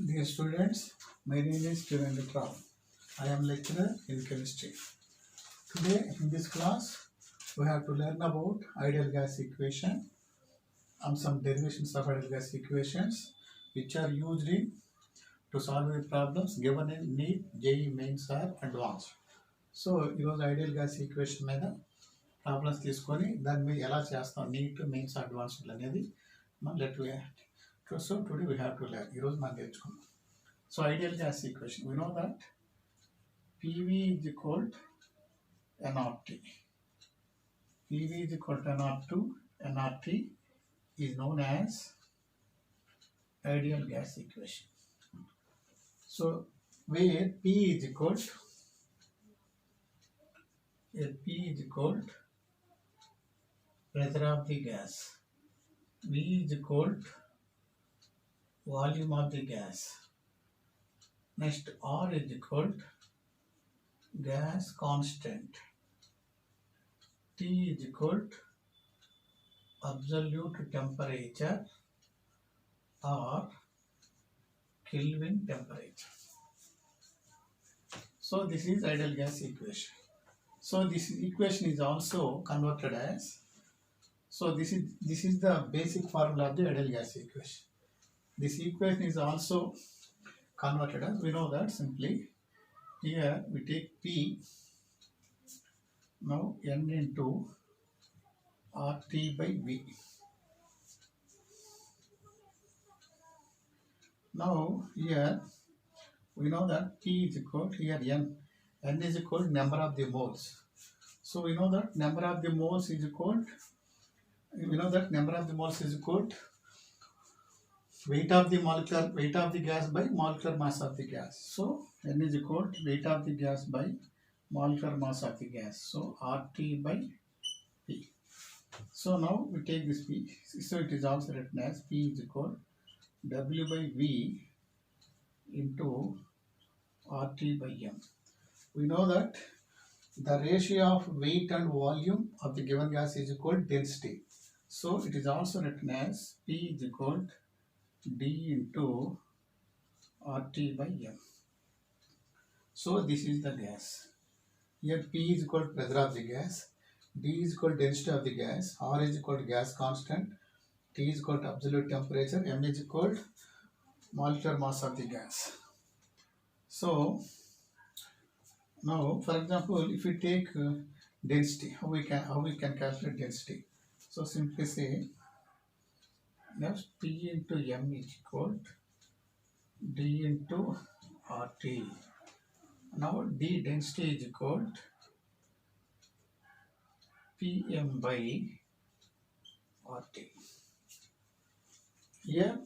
Dear students, my name is Kirandit Rao. I am lecturer in chemistry. Today in this class, we have to learn about ideal gas equation and some derivations of ideal gas equations which are used in to solve the problems given in NEET, JEE Mains or Advanced. So ఈరోజు ideal gas equation మీద problems తీసుకొని దాని మీద ఎలా చేస్తాం neat mains advanced అనేది మనం so today we have to learn ఈరోజు మనం నేర్చుకుందాం. So ideal gas equation we know that PV is equal to nRT. PV is equal to nR2. nRT is known as ideal gas equation. So where P is equal to pressure of the gas, V is equal to volume of the gas. Next R is equal to gas constant. T is equal to absolute temperature or Kelvin temperature. So this is ideal gas equation. So this equation is also converted as, so this is the basic formula of the ideal gas equation. This equation is also converted as, we know that simply here we take P, now N into RT by V. Now here we know that P is equal to here N is equal to number of the moles. So we know that number of the moles is equal to, weight of the gas by molecular mass of the gas. So N is equal to weight of the gas by molecular mass of the gas. So RT by P. So now we take this P. So it is also written as P is equal to W by V into RT by M. We know that the ratio of weight and volume of the given gas is equal to density. So it is also written as P is equal to D into RT by M. So this is the gas. Here P is equal to pressure of the gas, D is equal to density of the gas, R is equal to gas constant, T is equal to absolute temperature, M is equal to molecular mass of the gas. So now, for example, if we take density, how we can calculate density? So simply say now P into M is equal to D into RT. Now D density is equal to PM by RT. Here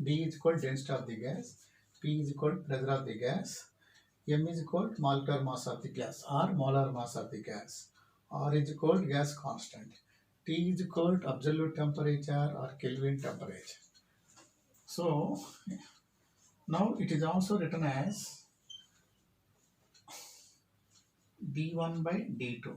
D is equal to density of the gas, P is equal to pressure of the gas, M is equal to molecular mass of the gas or molar mass of the gas, R is equal to gas constant, T is equal to absolute temperature or Kelvin temperature. So now it is also written as D1 by D2.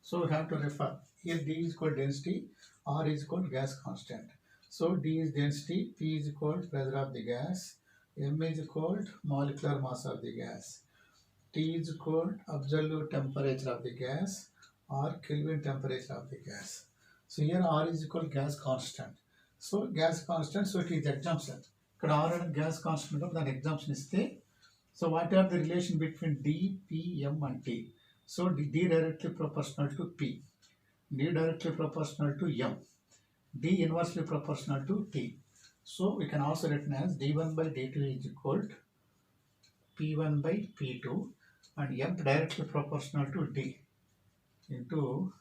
So we have to refer, here D is equal to density, R is equal to gas constant. So D is density, P is equal to pressure of the gas, M is equal to molecular mass of the gas, T is equal to absolute temperature of the gas or Kelvin temperature of the gas. So here R is equal to gas constant. So gas constant, so it is exemption. Could R and gas constant of that exemption is there. So what are the relation between D, P, M and T? So D directly proportional to P, D directly proportional to M, D inversely proportional to T. So we can also written as D1 by D2 is equal to P1 by P2 and M directly proportional to D into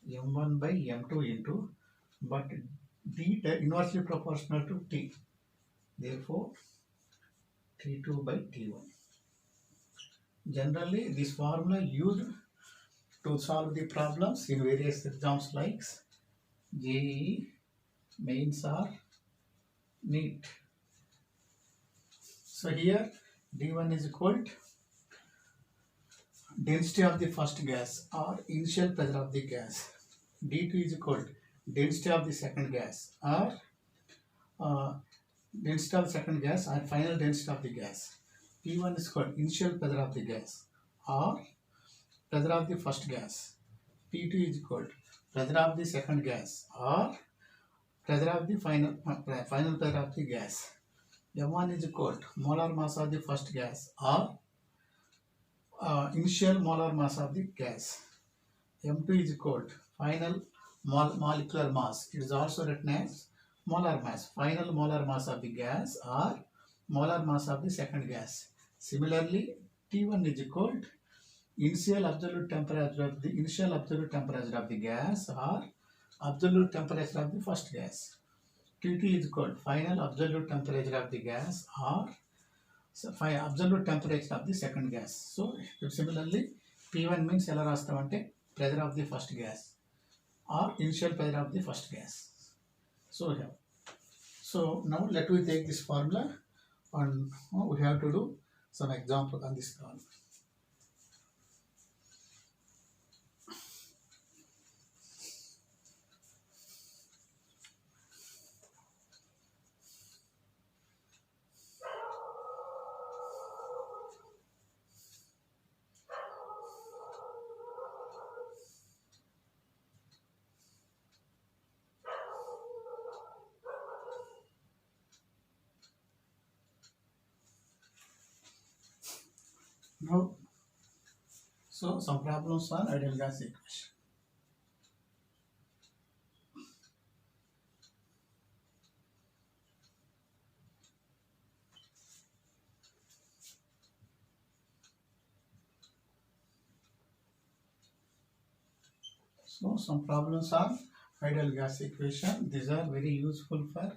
M1 by M2 into, but D inversely proportional to T. Therefore T2 by T1. Generally this formula used to solve the problems in various exams like JEE, Mains or NEET. So here D1 is equal to density of the first gas or initial pressure of the gas. D2 is equal to density of the second gas or density of second gas or final density of the gas. P1 is called initial pressure of the gas or pressure of the first gas. P2 is called pressure of the second gas or pressure of the final pressure of the gas. M1 is called molar mass of the first gas or initial molar mass of the gas. M2 is called final molecular mass. It is also written as molar mass, final molar mass of the gas or molar mass of the second gas. Similarly, T1 is called initial absolute temperature of the gas or absolute temperature of the first gas. T2 is called final absolute temperature of the gas or absolute temperature of the second gas. So similarly, P1 means ఎలా రాస్తామంటే pressure of the first gas or initial pressure of the first gas. So now let me take this formula and we have to do some example on this problem. Now, so some problems on ideal gas equation. So some problems on ideal gas equation. These are very useful for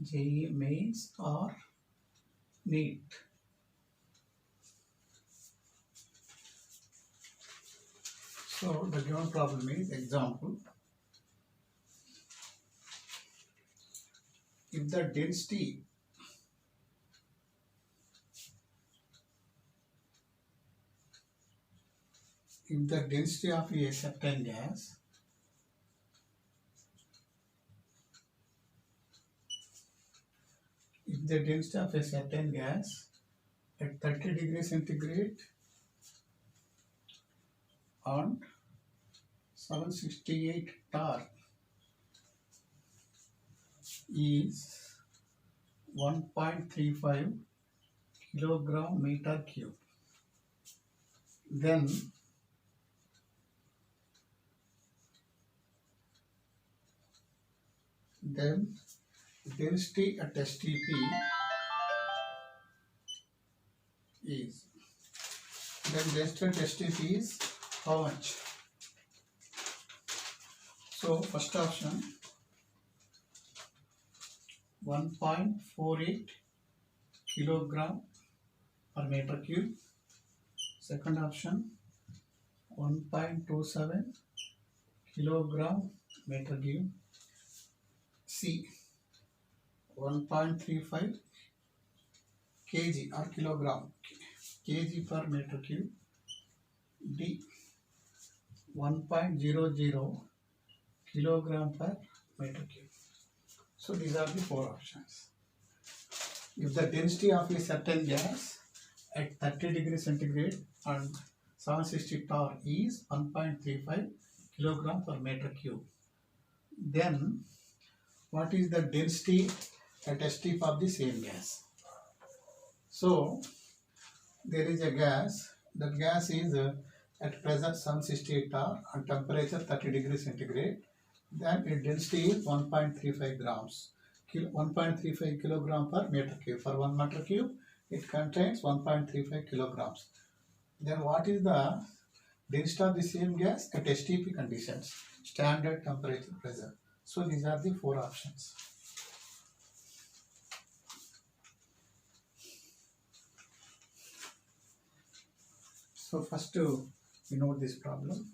JEE mains or NEET. So the given problem is example. If the density of a certain gas at 30 degrees centigrade and 768 torr is 1.35 kilogram meter cube, then density at STP is how much? So first option 1.48 kilogram per meter cube. Second option 1.27 kilogram meter cube. C 1.35 kg or kilogram kg per meter cube. D 1.00 kilogram per meter cube. So these are the four options. If the density of a certain gas at 30 degrees centigrade and 760 torr is 1.35 kilogram per meter cube, then what is the density at STP of the same gas? So there is a gas, that gas is at pressure 768 torr and temperature 30 degrees centigrade, then its density is 1.35 grams. 1.35 kilogram per meter cube. For 1 meter cube, it contains 1.35 kilograms. Then what is the density of the same gas at STP conditions? Standard temperature pressure. So these are the four options. So first we note this problem.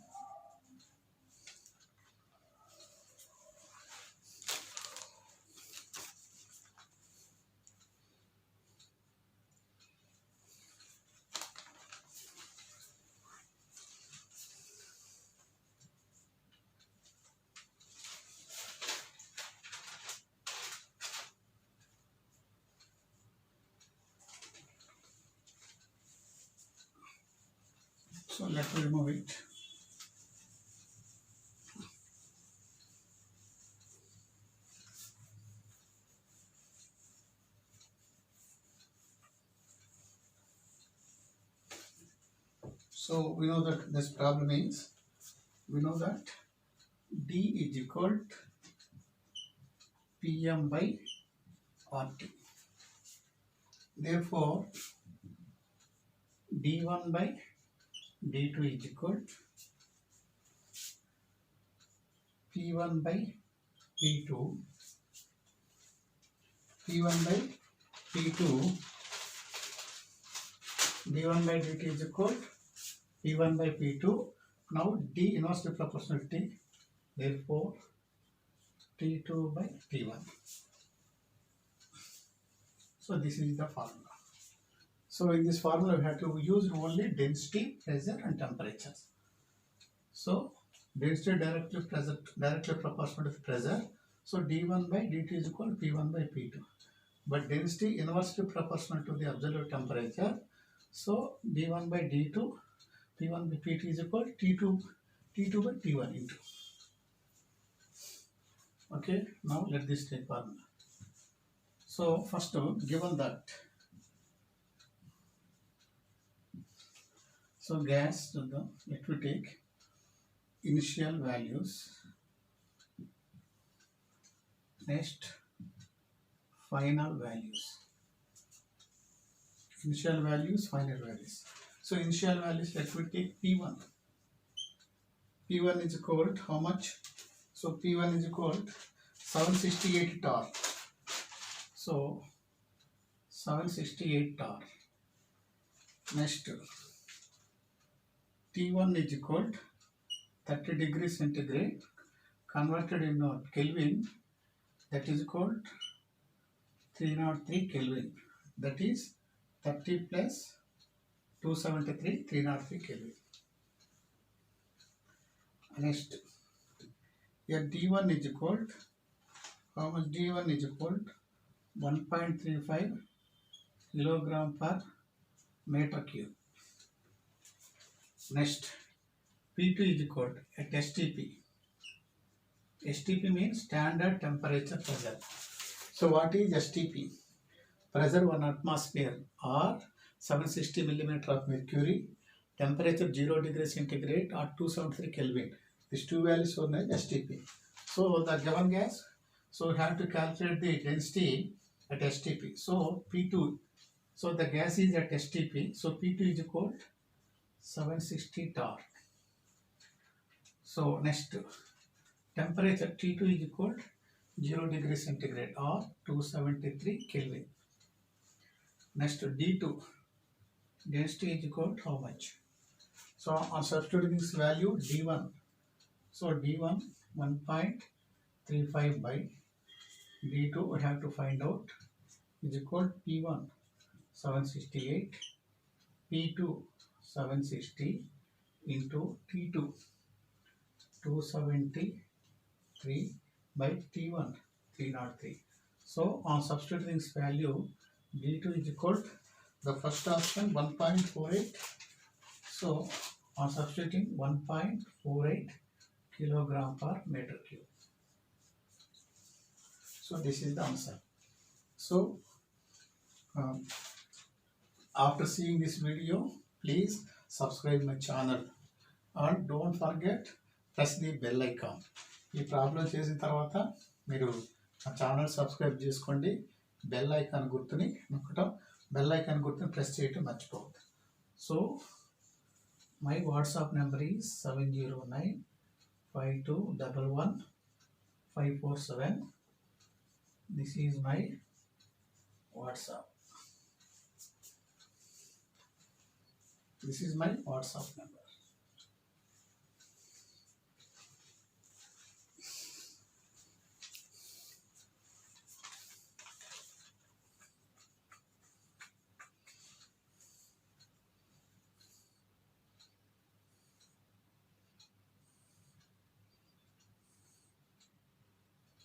So let me remove it. So we know that this problem is, we know that D is equal to Pm by RT. Therefore, D1 by D2 is equal to P1 by P2, P1 by P2, D1 by dt is equal to P1 by P2. Now D inversely proportional to T, therefore T2 by T1. So this is the formula. So in this formula we have to use only density, pressure and temperature. So density directly proportional to the pressure. So D1 by dt is equal to P1 by P2. But density inversely proportional to the absolute temperature. So D1 by D2, P1 by P2 is equal to T2 by T1 into. Okay, now let this take formula. So first given that, so gas, let me take initial values, next final values. Initial values, final values. So initial values, let me take P1. P1 is equal to how much? So P1 is equal to 768 torr. So 768 torr. Next, T1 is equal to 30 degrees centigrade converted in Kelvin, that is equal to 303 Kelvin. That is 30 plus 273, 303 Kelvin. Next, here D1 is equal to, how much? D1 is equal to 1.35 kilogram per meter cube. Next, P2 is equal to at STP. STP means standard temperature pressure. So what is STP? Pressure 1 atmosphere or 760 millimeter of mercury, temperature 0 degrees centigrade or 273 Kelvin. These two values are known as STP. So the given gas, so we have to calculate the density at STP. So P2, so the gas is at STP, so P2 is equal to 760 torr. So next, temperature T2 is equal to 0 degrees centigrade or 273 Kelvin. Next, D2, density is equal to how much? So on substituting this value, D1, so D1 1.35 by D2 we have to find out is equal to P1 768, P2 760 into T2 273 by T1 303. So on substituting this value, D2 is equal to the first option 1.48. So on substituting 1.48 kilogram per meter cube. So this is the answer. So after seeing this video, please subscribe my channel and don't forget press the bell icon. ఈ problem చేసిన తర్వాత మీరు నా channel subscribe చేసుకోండి, bell icon గుర్తుని నొక్కటం, bell icon గుర్తుని press చేయటం మర్చిపోవద్దు. So my WhatsApp number is 70952111547. This is my WhatsApp. This is my WhatsApp number.